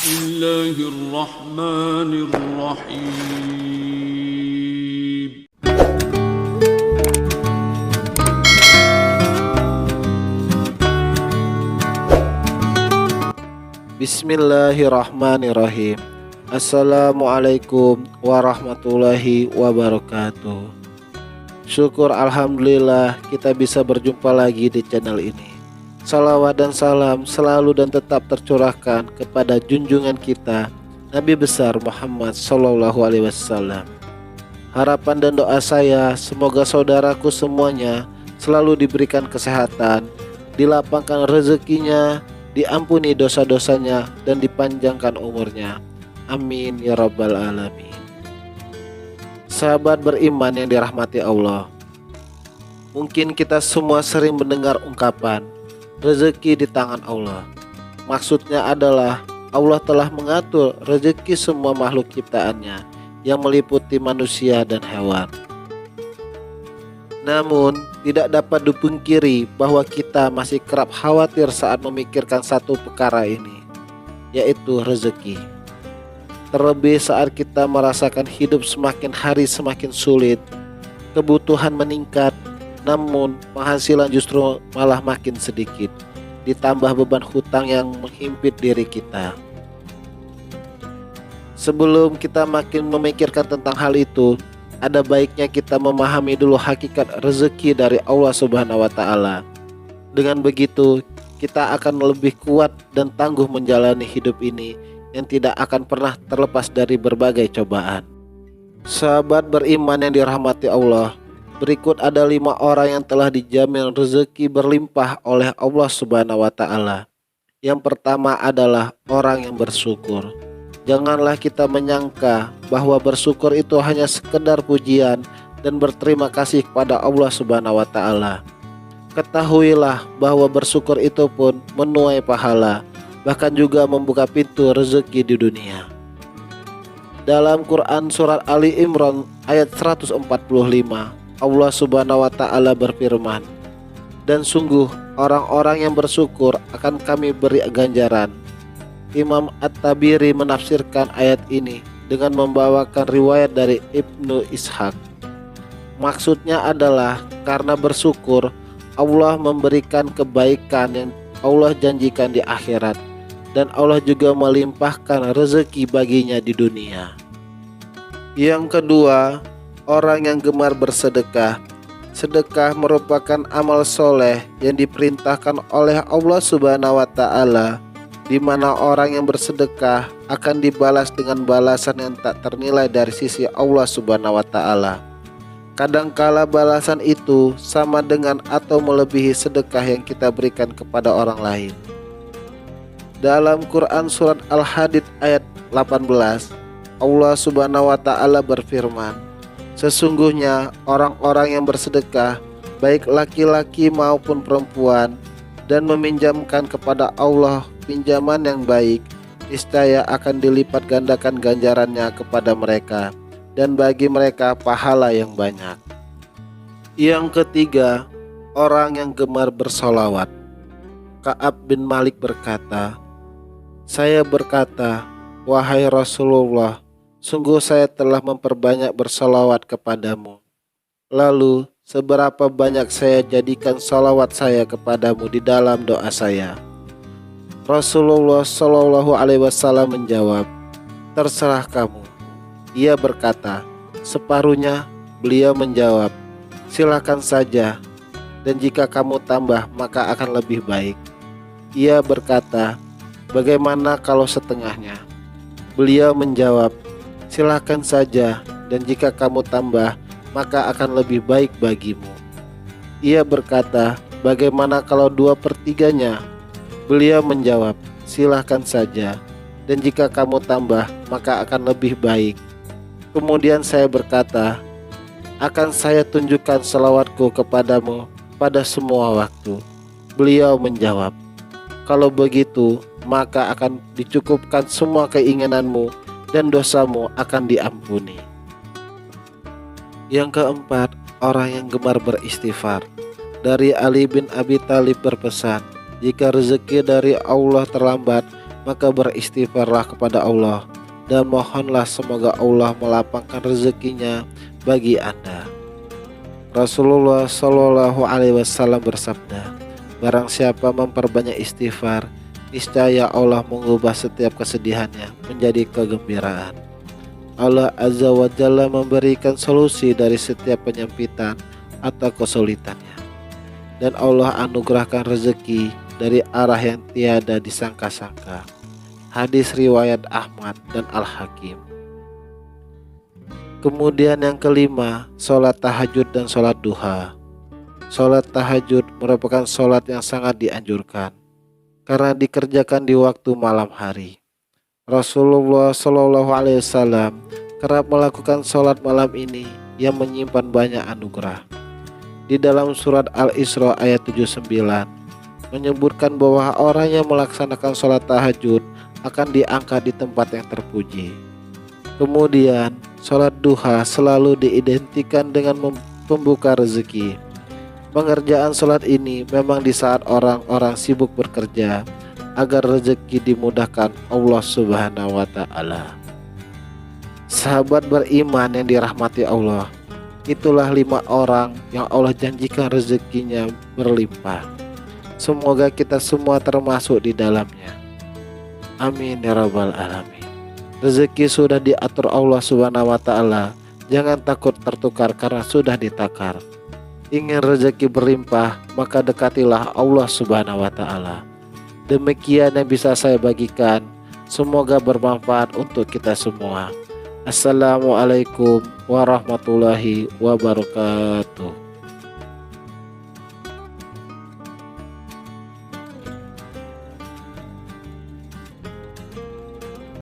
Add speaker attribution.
Speaker 1: Bismillahirrahmanirrahim.
Speaker 2: Bismillahirrahmanirrahim. Assalamualaikum warahmatullahi wabarakatuh. Syukur alhamdulillah kita bisa berjumpa lagi di channel ini. Salawat dan salam selalu dan tetap tercurahkan kepada junjungan kita Nabi besar Muhammad SAW. Harapan dan doa saya semoga saudaraku semuanya selalu diberikan kesehatan, dilapangkan rezekinya, diampuni dosa-dosanya, dan dipanjangkan umurnya. Amin ya rabbal alamin. Sahabat beriman yang dirahmati Allah, mungkin kita semua sering mendengar ungkapan rezeki di tangan Allah. Maksudnya adalah Allah telah mengatur rezeki semua makhluk ciptaannya yang meliputi manusia dan hewan. Namun tidak dapat dipungkiri bahwa kita masih kerap khawatir saat memikirkan satu perkara ini, yaitu rezeki. Terlebih saat kita merasakan hidup semakin hari semakin sulit, kebutuhan meningkat, namun penghasilan justru malah makin sedikit, ditambah beban hutang yang menghimpit diri kita. Sebelum kita makin memikirkan tentang hal itu, ada baiknya kita memahami dulu hakikat rezeki dari Allah Subhanahu wa Ta'ala. Dengan begitu, kita akan lebih kuat dan tangguh menjalani hidup ini yang tidak akan pernah terlepas dari berbagai cobaan. Sahabat beriman yang dirahmati Allah, berikut ada 5 orang yang telah dijamin rezeki berlimpah oleh Allah Subhanahu wa Ta'ala. Yang pertama adalah orang yang bersyukur. Janganlah kita menyangka bahwa bersyukur itu hanya sekedar pujian dan berterima kasih kepada Allah Subhanahu wa Ta'ala. Ketahuilah bahwa bersyukur itu pun menuai pahala, bahkan juga membuka pintu rezeki di dunia. Dalam Quran surat Ali Imran ayat 145, Allah Subhanahu wa Ta'ala berfirman, "Dan sungguh orang-orang yang bersyukur akan kami beri ganjaran." Imam At-Tabiri menafsirkan ayat ini dengan membawakan riwayat dari Ibnu Ishaq. Maksudnya adalah karena bersyukur Allah memberikan kebaikan yang Allah janjikan di akhirat, dan Allah juga melimpahkan rezeki baginya di dunia. Yang kedua, orang yang gemar bersedekah. Sedekah merupakan amal soleh yang diperintahkan oleh Allah Subhanahu wa Ta'ala, di mana orang yang bersedekah akan dibalas dengan balasan yang tak ternilai dari sisi Allah Subhanahu wa Ta'ala. Kadangkala balasan itu sama dengan atau melebihi sedekah yang kita berikan kepada orang lain. Dalam Quran surat Al-Hadid ayat 18, Allah Subhanahu wa Ta'ala berfirman, "Sesungguhnya orang-orang yang bersedekah, baik laki-laki maupun perempuan, dan meminjamkan kepada Allah pinjaman yang baik, niscaya akan dilipat gandakan ganjarannya kepada mereka, dan bagi mereka pahala yang banyak." Yang ketiga, orang yang gemar bersolawat. Ka'ab bin Malik berkata, "Saya berkata, wahai Rasulullah, sungguh saya telah memperbanyak bersolawat kepadamu. Lalu, seberapa banyak saya jadikan solawat saya kepadamu di dalam doa saya?" Rasulullah Shallallahu Alaihi Wasallam menjawab, "Terserah kamu." Ia berkata, "Separuhnya." Beliau menjawab, "Silakan saja, dan jika kamu tambah maka akan lebih baik." Ia berkata, "Bagaimana kalau setengahnya?" Beliau menjawab, "Silakan saja, dan jika kamu tambah maka akan lebih baik bagimu." Ia berkata, "Bagaimana kalau 2/3-nya?" Beliau menjawab, "Silahkan saja, dan jika kamu tambah maka akan lebih baik." Kemudian saya berkata, "Akan saya tunjukkan selawatku kepadamu pada semua waktu." Beliau menjawab, "Kalau begitu maka akan dicukupkan semua keinginanmu dan dosamu akan diampuni." Yang keempat, orang yang gemar beristighfar. Dari Ali bin Abi Thalib berpesan, "Jika rezeki dari Allah terlambat, maka beristighfarlah kepada Allah dan mohonlah semoga Allah melapangkan rezekinya bagi Anda. Rasulullah Shallallahu Alaihi Wasallam bersabda, barang siapa memperbanyak istighfar, niscaya Allah mengubah setiap kesedihannya menjadi kegembiraan. Allah Azza wa Jalla memberikan solusi dari setiap penyempitan atau kesulitannya, dan Allah anugerahkan rezeki dari arah yang tiada disangka-sangka. Hadis riwayat Ahmad dan Al-Hakim. Kemudian yang kelima, sholat tahajud dan sholat duha. Sholat tahajud merupakan sholat yang sangat dianjurkan karena dikerjakan di waktu malam hari. Rasulullah Shallallahu Alaihi Wasallam kerap melakukan sholat malam ini yang menyimpan banyak anugerah. Di dalam surat Al-Isra ayat 79 menyebutkan bahwa orang yang melaksanakan sholat tahajud akan diangkat di tempat yang terpuji. Kemudian sholat duha selalu diidentikan dengan pembuka rezeki. Pengerjaan sholat ini memang di saat orang-orang sibuk bekerja agar rezeki dimudahkan Allah Subhanahu wa Ta'ala. Sahabat beriman yang dirahmati Allah, itulah 5 orang yang Allah janjikan rezekinya berlimpah. Semoga kita semua termasuk di dalamnya. Amin ya rabbal alamin. Rezeki sudah diatur Allah Subhanahu wa Ta'ala. Jangan takut tertukar karena sudah ditakar. Ingin rezeki berlimpah, maka dekatilah Allah Subhanahu wa Ta'ala. Demikian yang bisa saya bagikan. Semoga bermanfaat untuk kita semua. Assalamualaikum warahmatullahi wabarakatuh.